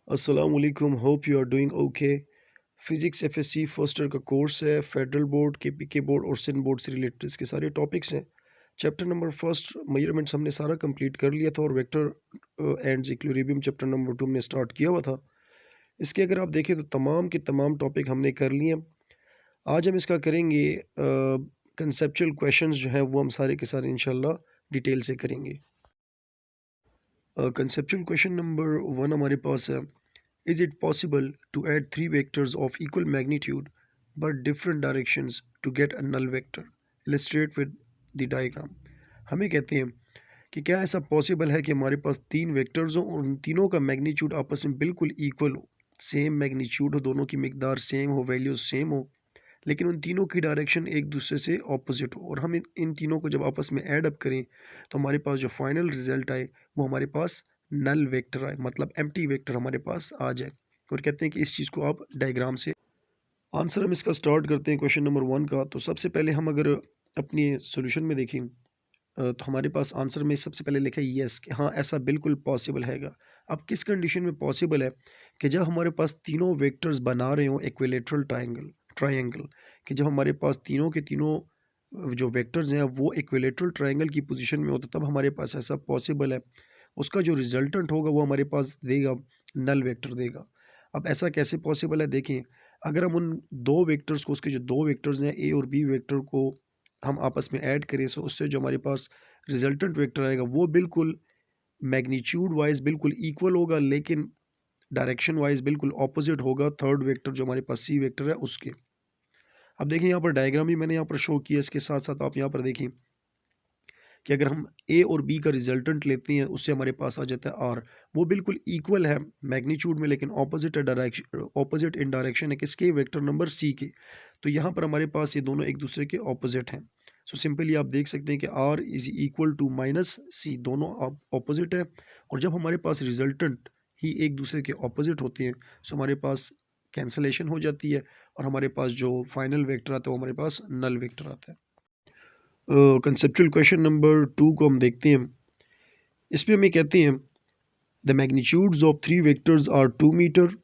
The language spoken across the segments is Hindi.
अस्सलाम वालेकुम, hope you are doing okay. Physics FSc first year का कोर्स है। फेडरल बोर्ड, केपीके बोर्ड और सिंध बोर्ड से रिलेटेड इसके सारे टॉपिक्स हैं। चैप्टर नंबर फर्स्ट मेजरमेंट्स हमने सारा कंप्लीट कर लिया था और vector and equilibrium chapter number 2 हमने स्टार्ट किया हुआ था। इसके अगर आप देखें तो तमाम के तमाम टॉपिक हमने कर लिए हैं। आज हम इसका करेंगे कंसेप्चुअल क्वेश्चंस जो हैं वो हम सारे के सारे इंशाल्लाह डिटेल से करेंगे। कंसेप्चुअल क्वेश्चन नंबर 1 हमारे पास है, is it possible to add three vectors of equal magnitude but different directions to get a null vector? Illustrate with the diagram. हमें कहते हैं कि क्या ऐसा पॉसिबल है कि हमारे पास तीन वेक्टर्स हो और उन तीनों का मैग्नीट्यूड आपस में बिल्कुल इक्वल हो, सेम मैग्नीट्यूड हो, दोनों की मिकदार सेम हो, वैल्यूज सेम हो, लेकिन उन तीनों की डायरेक्शन एक दूसरे से ऑपोजिट हो और हम इन तीनों को जब आपस में ऐड अप करें तो हमारे पास जो फाइनल रिजल्ट आए वो हमारे पास नल वेक्टर आए, मतलब एम्प्टी वेक्टर हमारे पास आ जाए। और कहते हैं कि इस चीज़ को आप डायग्राम से आंसर हम इसका स्टार्ट करते हैं क्वेश्चन नंबर 1 का। तो सबसे पहले हम अगर अपनी सॉल्यूशन में देखें तो हमारे पास आंसर में सबसे पहले लिखा है यस कि हाँ ऐसा बिल्कुल पॉसिबल हैगा। अब किस कंडीशन में पॉसिबल है कि जब हमारे पास तीनों वेक्टर्स बना रहे हो इक्विलेटरल ट्रायंगल कि जब हमारे पास तीनों के तीनों जो वेक्टर्स हैं वो इक्विलेटरल ट्रायंगल की पोजीशन में हो तो तब हमारे पास ऐसा पॉसिबल है। उसका जो रिजल्टेंट होगा वो हमारे पास देगा नल वेक्टर देगा। अब ऐसा कैसे पॉसिबल है देखें, अगर हम उन दो वेक्टर्स को, उसके जो दो वेक्टर्स हैं ए और बी वेक्टर को हम आपस में ऐड करें तो उससे जो हमारे पास रिजल्टेंट वेक्टर आएगा वो बिल्कुल मैग्नीट्यूड वाइज बिल्कुल इक्वल होगा, लेकिन डायरेक्शन वाइज बिल्कुल ऑपोजिट होगा थर्ड वेक्टर जो हमारे पास सी वेक्टर है उसके। अब देखिए यहाँ पर डायग्राम भी मैंने यहाँ पर शो किया, इसके साथ साथ आप यहाँ पर देखिए कि अगर हम ए और बी का रिजल्टेंट लेते हैं उससे हमारे पास आ जाता है आर। वो बिल्कुल इक्वल है मैग्नीट्यूड में लेकिन ऑपोजिट इन डायरेक्शन है किसके, वेक्टर नंबर सी के। तो यहाँ पर हमारे पास ये दोनों एक दूसरे के ऑपोजिट हैं। सो सिंपली आप देख सकते हैं कि R is equal to minus C, दोनों ऑपोजिट है। और जब हमारे पास रिजल्टेंट ही एक दूसरे के ऑपोजिट होते हैं सो हमारे पास कैंसलेशन हो जाती है और हमारे पास जो फाइनल वेक्टर आता है वो हमारे पास नल वेक्टर आता है। कंसेप्चुअल क्वेश्चन नंबर 2 को हम देखते हैं। इसमें हमें कहते हैं the magnitudes of three vectors are 2 meter,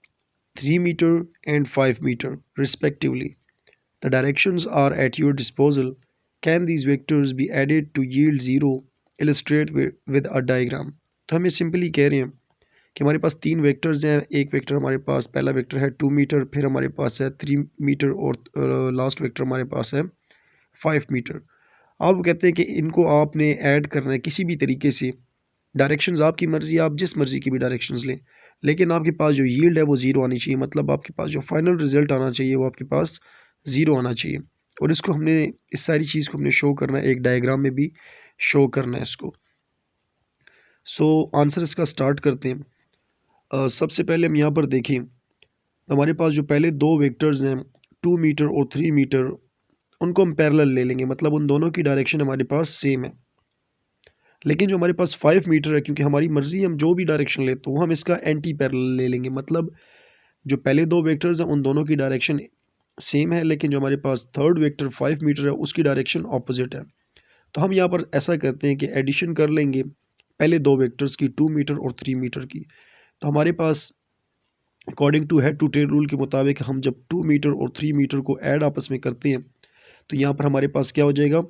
3 meter and 5 meter respectively. The directions are at your disposal, can these vectors be added to yield zero, illustrate with a diagram. तो हमें सिंपली कह रहे हैं कि हमारे पास तीन वेक्टर्स हैं। एक वेक्टर हमारे पास, पहला वेक्टर है 2 मीटर, फिर हमारे पास है 3 मीटर और लास्ट वेक्टर हमारे पास है 5 मीटर। आप कहते हैं कि इनको आपने ऐड करना है किसी भी तरीके से, डायरेक्शंस आपकी मर्ज़ी, आप जिस मर्ज़ी की भी डायरेक्शंस लें, लेकिन आपके पास जो यील्ड है वो ज़ीरो आनी चाहिए, मतलब आपके पास जो फाइनल रिजल्ट आना चाहिए वो आपके पास ज़ीरो आना चाहिए। और इसको हमने, इस सारी चीज़ को हमने शो करना है, एक डायग्राम में भी शो करना है इसको। सो आंसर इसका स्टार्ट करते हैं। सबसे पहले हम यहाँ पर देखें तो हमारे पास जो पहले दो वेक्टर्स हैं 2 मीटर और 3 मीटर, उनको हम पैरेलल ले लेंगे, मतलब उन दोनों की डायरेक्शन हमारे पास सेम है। लेकिन जो हमारे पास 5 मीटर है, क्योंकि हमारी मर्ज़ी हम जो भी डायरेक्शन ले तो वो हम इसका एंटी पैरेलल ले लेंगे, मतलब जो पहले दो वेक्टर्स हैं उन दोनों की डायरेक्शन सेम है, लेकिन जो हमारे पास थर्ड वेक्टर 5 मीटर है उसकी डायरेक्शन ऑपोजिट है। तो हम यहाँ पर ऐसा करते हैं कि एडिशन कर लेंगे पहले दो वेक्टर्स की, 2 मीटर और 3 मीटर की। तो हमारे पास according to head to tail rule के मुताबिक हम जब 2 मीटर और 3 मीटर को ऐड आपस में करते हैं तो यहाँ पर हमारे पास क्या हो जाएगा,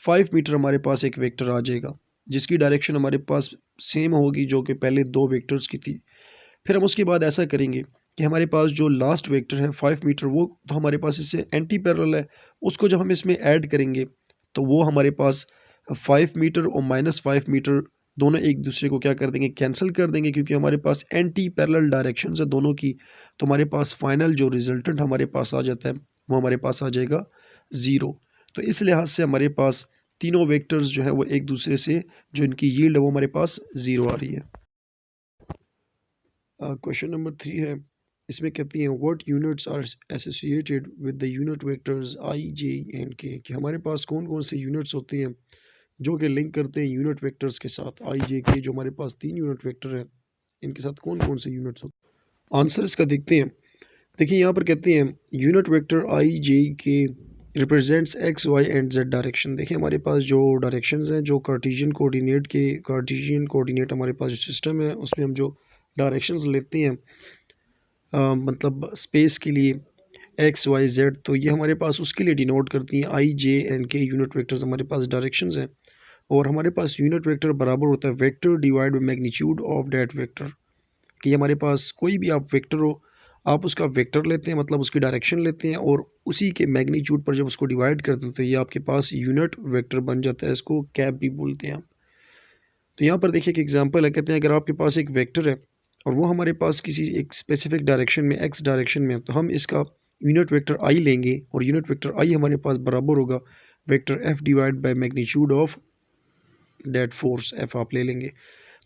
5 मीटर हमारे पास एक वेक्टर आ जाएगा जिसकी डायरेक्शन हमारे पास सेम होगी जो कि पहले दो वेक्टर्स की थी। फिर हम उसके बाद ऐसा करेंगे कि हमारे पास जो लास्ट वेक्टर है 5 मीटर, वो तो हमारे पास इससे एंटी पैरेलल है, उसको जब हम इसमें ऐड करेंगे तो वो हमारे पास 5 मीटर और -5 मीटर दोनों एक दूसरे को क्या कर देंगे, कैंसिल कर देंगे, क्योंकि हमारे पास एंटी पैरेलल डायरेक्शन है दोनों की। तो हमारे पास फाइनल जो रिजल्टेंट हमारे पास आ जाता है वो हमारे पास आ जाएगा ज़ीरो। तो इस लिहाज से हमारे पास तीनों वेक्टर्स जो है वो एक दूसरे से जो इनकी यील्ड है वो हमारे पास ज़ीरो आ रही है। क्वेश्चन नंबर 3 है, इसमें कहती हैं what units are associated with the unit vectors I J and K, कि हमारे पास कौन कौन से यूनिट्स होते हैं जो कि लिंक करते हैं यूनिट वेक्टर्स के साथ। आई जे के जो हमारे पास तीन यूनिट वेक्टर हैं इनके साथ कौन कौन से यूनिट्स होते हैं। आंसर इसका देखते हैं। देखिए यहाँ पर कहते हैं unit vector I J K represents X Y and Z direction. देखिए हमारे पास जो डायरेक्शंस हैं, जो कार्टेशियन कोऑर्डिनेट हमारे पास जो सिस्टम है उसमें हम जो डायरेक्शंस लेते हैं मतलब स्पेस के लिए एक्स वाई जेड, तो ये हमारे पास उसके लिए डिनोट करती हैं आई जे एंड के यूनिट वेक्टर्स हमारे पास डायरेक्शंस हैं। और हमारे पास यूनिट वेक्टर बराबर होता है vector divide by magnitude of that vector, कि हमारे पास कोई भी आप वेक्टर हो, आप उसका वेक्टर लेते हैं मतलब उसकी डायरेक्शन लेते हैं और उसी के मैग्नीट्यूड पर जब उसको डिवाइड करते हैं तो ये आपके पास यूनिट वेक्टर बन जाता है, इसको कैप भी बोलते हैं आप। तो यहाँ पर देखिए एक एग्जांपल है, कहते हैं अगर आपके पास एक वेक्टर है और वो हमारे पास किसी एक स्पेसिफिक डायरेक्शन में एक्स डायरेक्शन में है, तो हम इसका यूनिट वेक्टर आई लेंगे और यूनिट वेक्टर आई हमारे पास बराबर होगा vector F divide by magnitude of that force F आप ले लेंगे।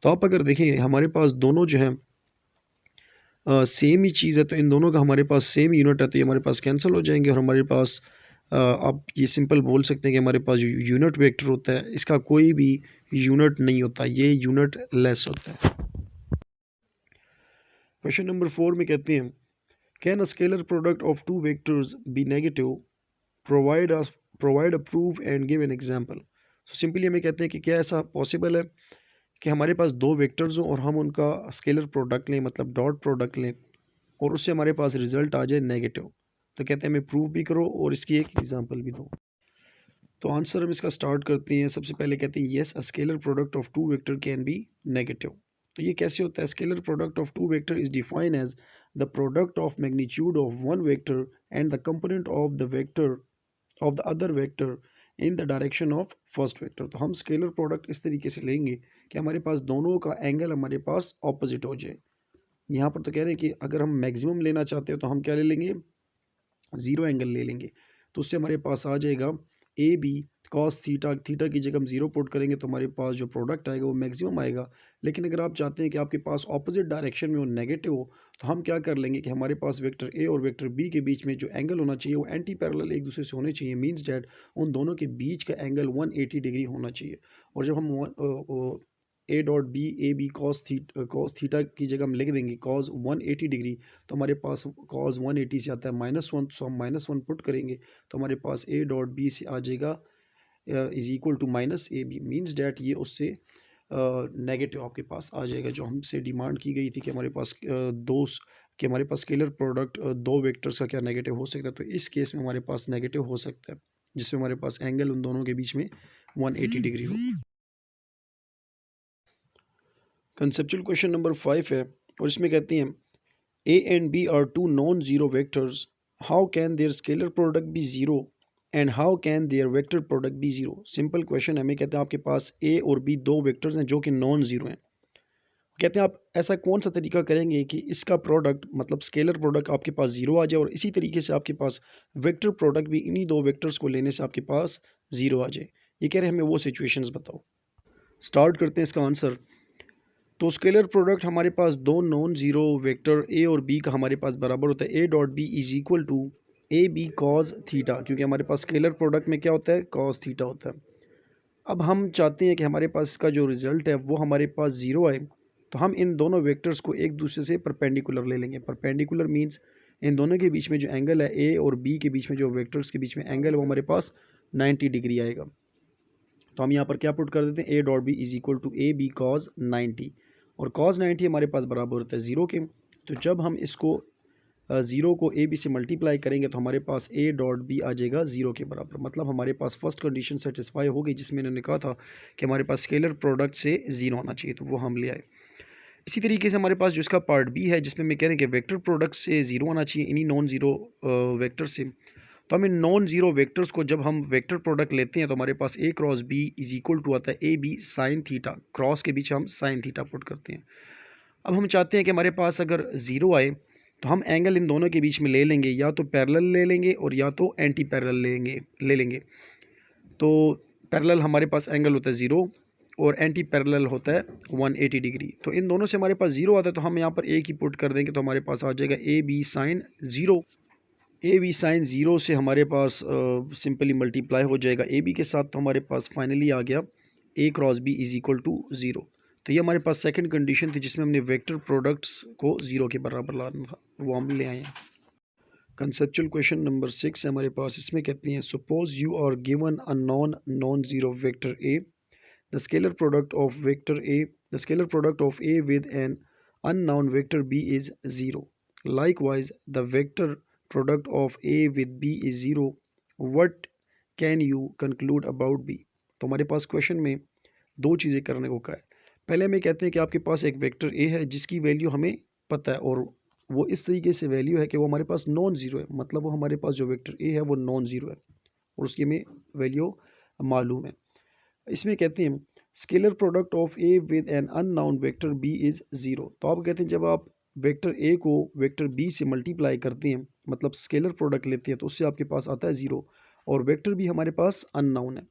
तो आप अगर देखें हमारे पास दोनों जो हैं सेम ही चीज़ है, तो इन दोनों का हमारे पास सेम यूनिट है, तो ये हमारे पास कैंसिल हो जाएंगे और हमारे पास आप ये सिंपल बोल सकते हैं कि हमारे पास जो यूनिट वेक्टर होता है इसका कोई भी यूनिट नहीं होता, ये यूनिट लेस होता है। क्वेश्चन नंबर 4 में कहते हैं can a scalar product of two vectors be negative, provide a proof and give an example. So simply हमें कहते हैं कि क्या ऐसा पॉसिबल है कि हमारे पास दो वेक्टर्स हों और हम उनका स्केलर प्रोडक्ट लें मतलब डॉट प्रोडक्ट लें और उससे हमारे पास रिजल्ट आ जाए नेगेटिव। तो कहते हैं हमें प्रूव भी करो और इसकी एक एग्जांपल भी दो। तो आंसर हम इसका स्टार्ट करते हैं। सबसे पहले कहते हैं yes a scalar product of two vector can be negative. तो ये कैसे होता है? Scalar product of two vector is defined as the product of magnitude of one vector and the component of the vector of the other vector in the direction of first vector. तो हम स्केलर प्रोडक्ट इस तरीके से लेंगे कि हमारे पास दोनों का एंगल हमारे पास ऑपोजिट हो जाए। यहाँ पर तो कह रहे हैं कि अगर हम मैक्सिमम लेना चाहते हो तो हम क्या ले लेंगे? ज़ीरो एंगल ले लेंगे। तो उससे हमारे पास आ जाएगा A B cos theta, theta की जगह हम ज़ीरो पुट करेंगे तो हमारे पास जो प्रोडक्ट आएगा वो मैक्सिमम आएगा। लेकिन अगर आप चाहते हैं कि आपके पास ऑपोजिट डायरेक्शन में वो नेगेटिव हो तो हम क्या कर लेंगे कि हमारे पास वेक्टर ए और वेक्टर बी के बीच में जो एंगल होना चाहिए वो एंटी पैरेलल एक दूसरे से होने चाहिए। मीन्स डैट उन दोनों के बीच का एंगल 180 डिग्री होना चाहिए। और जब हम A dot B A B cos theta की जगह हम लिख देंगे कॉस 180 डिग्री, तो हमारे पास कॉस 180 से आता है -1, तो हम -1 पुट करेंगे तो हमारे पास ए डॉट बी से आ जाएगा is equal to minus A B. Means that ये उससे नेगेटिव आपके पास आ जाएगा। जो हमसे डिमांड की गई थी कि हमारे पास कि हमारे पास स्केलर प्रोडक्ट दो वेक्टर्स का क्या नेगेटिव हो सकता है, तो इस केस में हमारे पास नेगेटिव हो सकता है जिसमें हमारे पास एंगल उन दोनों के बीच में 180 डिग्री हो। कंसेप्चुअल क्वेश्चन नंबर 5 है और इसमें कहती हैं A and B are two non zero vectors, how can there scalar product be zero and how can there vector product be zero. Simple question है। हमें कहते हैं आपके पास ए और बी दो वेक्टर्स हैं जो कि नॉन जीरो हैं। कहते हैं आप ऐसा कौन सा तरीका करेंगे कि इसका प्रोडक्ट मतलब स्केलर प्रोडक्ट आपके पास जीरो आ जाए और इसी तरीके से आपके पास वेक्टर प्रोडक्ट भी इन्हीं दो वेक्टर्स को लेने से आपके पास जीरो आ जाए। ये कह रहे हैं हमें वो सिचुएशंस बताओ। स्टार्ट करते हैं इसका आंसर। तो स्केलर प्रोडक्ट हमारे पास दो नॉन जीरो वेक्टर ए और बी का हमारे पास बराबर होता है A dot B is equal to A B cos theta, क्योंकि हमारे पास स्केलर प्रोडक्ट में क्या होता है? कॉज थीटा होता है। अब हम चाहते हैं कि हमारे पास इसका जो रिजल्ट है वो हमारे पास ज़ीरो आए, तो हम इन दोनों वेक्टर्स को एक दूसरे से परपेंडिकुलर ले लेंगे। परपेंडिकुलर मीन्स इन दोनों के बीच में जो एंगल है ए और बी के बीच में जो वेक्टर्स के बीच में एंगल है वो हमारे पास 90 डिग्री आएगा। तो हम यहाँ पर क्या पुट कर देते हैं? A dot B is equal to A B cos 90, और कॉज 90 हमारे पास बराबर होता है ज़ीरो के। तो जब हम इसको ज़ीरो को ए बी से मल्टीप्लाई करेंगे तो हमारे पास ए डॉट बी आ जाएगा ज़ीरो के बराबर। मतलब हमारे पास फर्स्ट कंडीशन सेटिस्फाई हो गई जिसमें इन्होंने कहा था कि हमारे पास स्केलर प्रोडक्ट से ज़ीरो आना चाहिए, तो वो हम ले आए। इसी तरीके से हमारे पास जो इसका पार्ट बी है जिसमें मैं कह रहे हैं कि वेक्टर प्रोडक्ट से ज़ीरो आना चाहिए इन्हीं नॉन ज़ीरो वेक्टर से। तो हम इन नॉन ज़ीरो वेक्टर्स को जब हम वेक्टर प्रोडक्ट लेते हैं तो हमारे पास A cross B is equal to आता है A B sine theta, cross के बीच हम साइन थीटा पुट करते हैं। अब हम चाहते हैं कि हमारे पास अगर ज़ीरो आए तो हम एंगल इन दोनों के बीच में ले लेंगे, या तो पैरेलल ले लेंगे और या तो एंटी पैरेलल ले लेंगे। तो पैरेलल हमारे पास एंगल होता है ज़ीरो और एंटी पैरेलल होता है 180 डिग्री। तो इन दोनों से हमारे पास ज़ीरो आता है तो हम यहाँ पर एक ही पुट कर देंगे तो हमारे पास आ जाएगा A B sine zero. A B sine zero से हमारे पास सिंपली मल्टीप्लाई हो जाएगा ए बी के साथ, तो हमारे पास फाइनली आ गया A cross B is equal to zero. तो ये हमारे पास सेकंड कंडीशन थी जिसमें हमने वेक्टर प्रोडक्ट्स को ज़ीरो के बराबर लाना था, वो हम ले आए हैं। कंसेप्चुअल क्वेश्चन नंबर 6 है हमारे पास। इसमें कहते हैं suppose you are given a non zero vector A, the scalar product of vector A the scalar product of A with an unknown vector b is 0. Likewise, the vector product of a with b is 0. What can you conclude about b? तो हमारे पास क्वेश्चन में दो चीज़ें करने को कहा है। पहले हमें कहते हैं कि आपके पास एक वेक्टर ए है जिसकी वैल्यू हमें पता है और वो इस तरीके से वैल्यू है कि वो हमारे पास नॉन ज़ीरो है, मतलब वो हमारे पास जो वेक्टर ए है वो नॉन ज़ीरो है और उसकी हमें वैल्यू मालूम है। इसमें कहते हैं scalar product of A with an unknown vector B is zero. तो आप कहते हैं जब आप वेक्टर ए को वेक्टर बी से मल्टीप्लाई करते हैं, मतलब स्केलर प्रोडक्ट लेते हैं, तो उससे आपके पास आता है ज़ीरो और वेक्टर भी हमारे पास अननाउन है।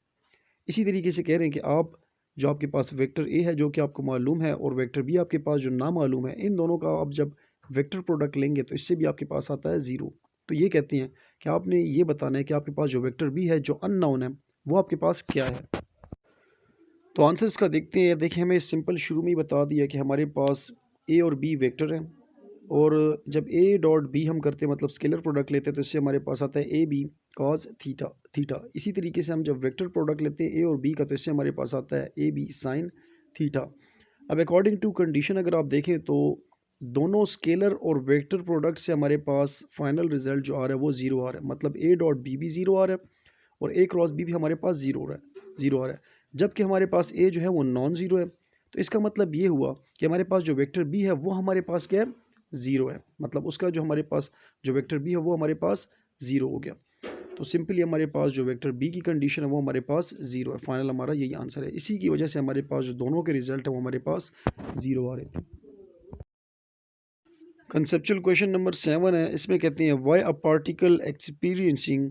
इसी तरीके से कह रहे हैं कि आप जो आपके पास वेक्टर ए है जो कि आपको मालूम है और वेक्टर बी आपके पास जो ना मालूम है, इन दोनों का आप जब वेक्टर प्रोडक्ट लेंगे तो इससे भी आपके पास आता है ज़ीरो। तो ये कहते हैं कि आपने ये बताना है कि आपके पास जो वेक्टर बी है जो अननोन है वो आपके पास क्या है। तो आंसर इसका देखते हैं। देखिए हमें सिंपल शुरू में ही बता दिया कि हमारे पास ए और बी वेक्टर हैं और जब ए डॉट बी हम करते हैं मतलब स्केलर प्रोडक्ट लेते हैं तो इससे हमारे पास आता है A B cos theta theta. इसी तरीके से हम जब वेक्टर प्रोडक्ट लेते हैं ए और बी का तो इससे हमारे पास आता है ए बी साइन थीटा। अब अकॉर्डिंग टू कंडीशन अगर आप देखें तो दोनों स्केलर और वेक्टर प्रोडक्ट से हमारे पास फाइनल रिजल्ट जो आ रहा है वो ज़ीरो आ रहा है, मतलब ए डॉट बी भी ज़ीरो आ रहा है और ए क्रॉस बी भी हमारे पास ज़ीरो आ रहा है, जबकि हमारे पास ए जो है वो नॉन ज़ीरो है। तो इसका मतलब ये हुआ कि हमारे पास जो वेक्टर बी है वो हमारे पास क्या है, ज़ीरो है, मतलब उसका जो हमारे पास जो वेक्टर बी है वो हमारे पास ज़ीरो हो गया। तो सिंपली हमारे पास जो वेक्टर बी की कंडीशन है वो हमारे पास ज़ीरो है। फाइनल हमारा यही आंसर है। इसी की वजह से हमारे पास जो दोनों के रिजल्ट है वो हमारे पास ज़ीरो आ रहे थे। कंसेप्चुअल क्वेश्चन नंबर 7 है। इसमें कहते हैं why a particle experiencing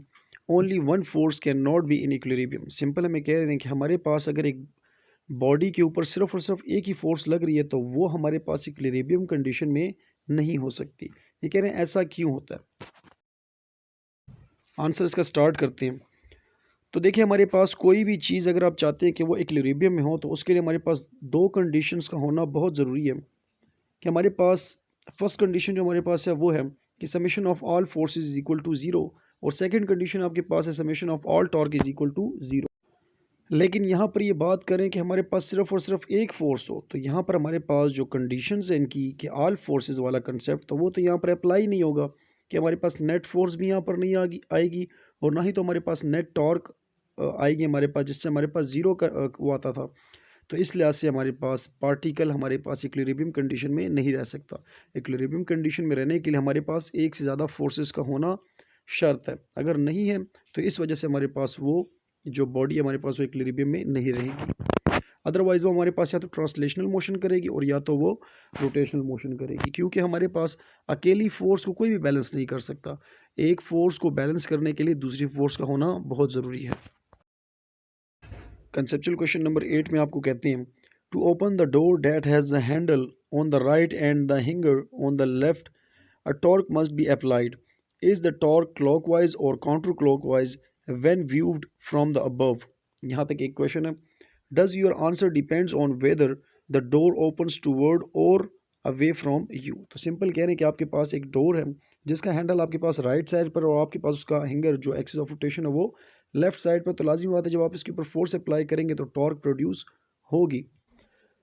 only one force can not be in equilibrium. Simple हमें कह रहे हैं कि हमारे पास अगर एक बॉडी के ऊपर सिर्फ और सिर्फ एक ही फोर्स लग रही है तो वो हमारे पास इक्विलिब्रियम कंडीशन में नहीं हो सकती। ये कह रहे हैं ऐसा क्यों होता है। आंसर इसका स्टार्ट करते हैं। तो देखिए हमारे पास कोई भी चीज़ अगर आप चाहते हैं कि वो इक्विलिब्रियम में हो तो उसके लिए हमारे पास दो कंडीशंस का होना बहुत ज़रूरी है। कि हमारे पास फर्स्ट कंडीशन जो हमारे पास है वो है कि summation of all forces is equal to zero और सेकंड कंडीशन आपके पास है summation of all torque is equal to zero. लेकिन यहाँ पर ये बात करें कि हमारे पास सिर्फ और सिर्फ एक फोर्स हो तो यहाँ पर हमारे पास जो कंडीशंस हैं इनकी कि ऑल फोर्सेस वाला कंसेप्ट तो वो तो यहाँ पर अप्लाई नहीं होगा कि हमारे पास नेट फोर्स भी यहाँ पर नहीं आएगी और ना ही तो हमारे पास नेट टॉर्क आएगी हमारे पास, जिससे हमारे पास ज़ीरो का वो आता था। तो इस लिहाज से हमारे पास पार्टिकल हमारे पास इक्विलिब्रियम कंडीशन में नहीं रह सकता। इक्विलिब्रियम कंडीशन में रहने के लिए हमारे पास एक से ज़्यादा फोर्सेस का होना शर्त है। अगर नहीं है तो इस वजह से हमारे पास वो जो बॉडी हमारे पास वो इक्विलिब्रियम में नहीं रहेगी। अदरवाइज़ वो हमारे पास या तो ट्रांसलेशनल मोशन करेगी और या तो वो रोटेशनल मोशन करेगी, क्योंकि हमारे पास अकेली फोर्स को कोई भी बैलेंस नहीं कर सकता। एक फोर्स को बैलेंस करने के लिए दूसरी फोर्स का होना बहुत ज़रूरी है। कंसेप्चुअल क्वेश्चन नंबर 8 में आपको कहते हैं to open the door that has the handle on the right end the हिंगर on the left a torque must be applied. Is the torque clockwise और counterclockwise when viewed from the above. यहाँ तक एक क्वेश्चन है। Does your answer depends on whether the door opens toward और अवे फ्रॉम यू। तो सिंपल कह रहे हैं कि आपके पास एक डोर है जिसका हैंडल आपके पास राइट साइड पर और आपके पास उसका हैंगर जो एक्सिस ऑफ रोटेशन है वो लेफ्ट साइड पर। तो लाजिमी बात है जब आप इसके ऊपर फोर्स अप्लाई करेंगे तो टॉर्क प्रोड्यूस होगी।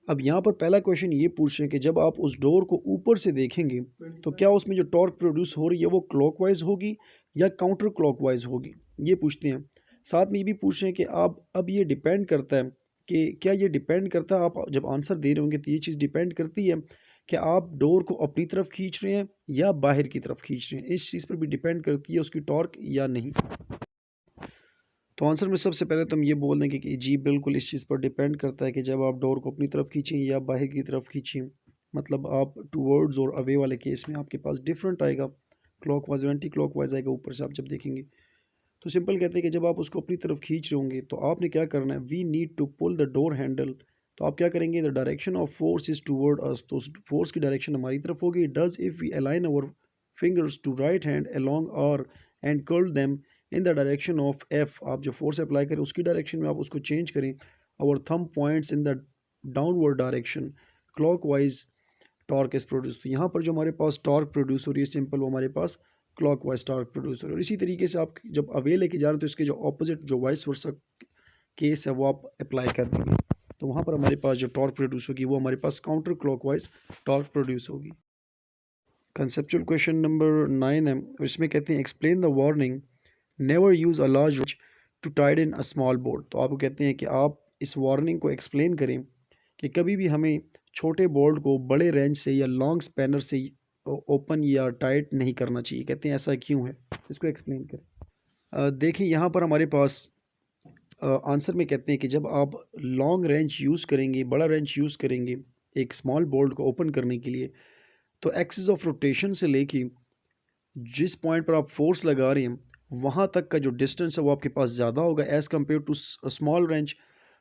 अब यहाँ पर पहला क्वेश्चन ये पूछ रहे हैं कि जब आप उस डोर को ऊपर से देखेंगे तो क्या उसमें जो टॉर्क प्रोड्यूस हो रही है वो क्लॉकवाइज होगी या काउंटर क्लॉकवाइज होगी, ये पूछते हैं। साथ में ये भी पूछ रहे हैं कि आप अब ये डिपेंड करता है कि क्या ये डिपेंड करता है, आप जब आंसर दे रहे होंगे तो ये चीज़ डिपेंड करती है कि आप डोर को अपनी तरफ खींच रहे हैं या बाहर की तरफ खींच रहे हैं। इस चीज़ पर भी डिपेंड करती है उसकी टॉर्क या नहीं। तो आंसर में सबसे पहले तो हम ये बोल देंगे कि जी बिल्कुल इस चीज़ पर डिपेंड करता है कि जब आप डोर को अपनी तरफ खींचें या बाहर की तरफ खींचें, मतलब आप टूवर्ड्स और अवे वाले केस में आपके पास डिफरेंट आएगा, क्लॉकवाइज एंटी क्लॉकवाइज आएगा ऊपर से आप जब देखेंगे। तो सिंपल कहते हैं कि जब आप उसको अपनी तरफ खींच रहे होंगे तो आपने क्या करना है, we need to pull the door handle. तो आप क्या करेंगे, the direction of force is toward us, तो फोर्स की डायरेक्शन हमारी तरफ होगी। Does if we align our fingers to right hand along R and curl them in the direction of F, आप जो फोर्स अप्लाई करें उसकी डायरेक्शन में आप उसको चेंज करें। Our thumb points in the downward direction clockwise torque is produce. तो यहाँ पर जो हमारे पास टॉर्क प्रोड्यूस हो रही है सिंपल वो हमारे पास क्लॉकवाइज टॉर्क प्रोड्यूस हो रही है। और इसी तरीके से आप जब अवे लेके जा रहे हैं तो इसके जो ऑपोजिट जो वाइस वर्सा केस है वो आप अप्लाई कर देंगे। तो वहाँ पर हमारे पास जो टॉर्क प्रोड्यूस होगी वो हमारे पास काउंटर क्लॉकवाइज टॉर्क प्रोड्यूस होगी। कंसेप्चुअल क्वेश्चन नंबर 9 है, इसमें कहते हैं explain the warning never use a large wrench to tide in a small board. तो आपको कहते हैं कि आप इस वार्निंग को एक्सप्लेन करें कि कभी भी हमें छोटे बोर्ड को बड़े रेंच से या लॉन्ग स्पैनर से ओपन या टाइट नहीं करना चाहिए। कहते हैं ऐसा क्यों है, इसको एक्सप्लेन करें। देखिए यहाँ पर हमारे पास आंसर में कहते हैं कि जब आप लॉन्ग रेंच यूज़ करेंगे, बड़ा रेंच यूज़ करेंगे एक स्मॉल बोल्ट को ओपन करने के लिए, तो एक्सिस ऑफ रोटेशन से लेके जिस पॉइंट पर आप फोर्स लगा रहे हैं वहाँ तक का जो डिस्टेंस है वो आपके पास ज़्यादा होगा as compare to small wrench.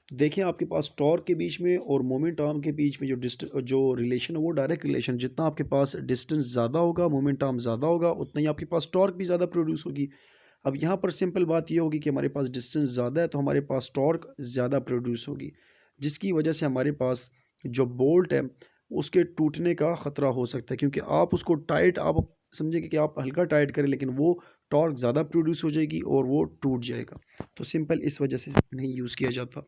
तो देखिए आपके पास टॉर्क के बीच में और मोमेंट आर्म के बीच में जो रिलेशन है वो डायरेक्ट रिलेशन, जितना आपके पास डिस्टेंस ज़्यादा होगा, मोमेंट आर्म ज़्यादा होगा, उतना ही आपके पास टॉर्क भी ज़्यादा प्रोड्यूस होगी। अब यहाँ पर सिंपल बात ये होगी कि हमारे पास डिस्टेंस ज़्यादा है तो हमारे पास टॉर्क ज़्यादा प्रोड्यूस होगी, जिसकी वजह से हमारे पास जो बोल्ट है उसके टूटने का ख़तरा हो सकता है, क्योंकि आप उसको टाइट, आप समझेंगे कि आप हल्का टाइट करें लेकिन वो टॉर्क ज़्यादा प्रोड्यूस हो जाएगी और वो टूट जाएगा। तो सिंपल इस वजह से नहीं यूज़ किया जाता।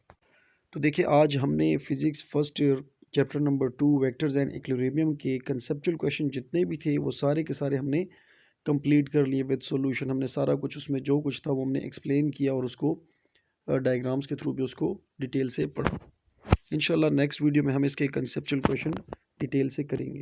तो देखिए आज हमने physics first year chapter number 2 vectors and equilibrium के कंसेप्चुअल क्वेश्चन जितने भी थे वो सारे के सारे हमने कंप्लीट कर लिए विद सॉल्यूशन। हमने सारा कुछ उसमें जो कुछ था वो हमने एक्सप्लेन किया और उसको डायग्राम्स के थ्रू भी उसको डिटेल से पढ़ा। इंशाल्लाह नेक्स्ट वीडियो में हम इसके कंसेप्चुअल क्वेश्चन डिटेल से करेंगे।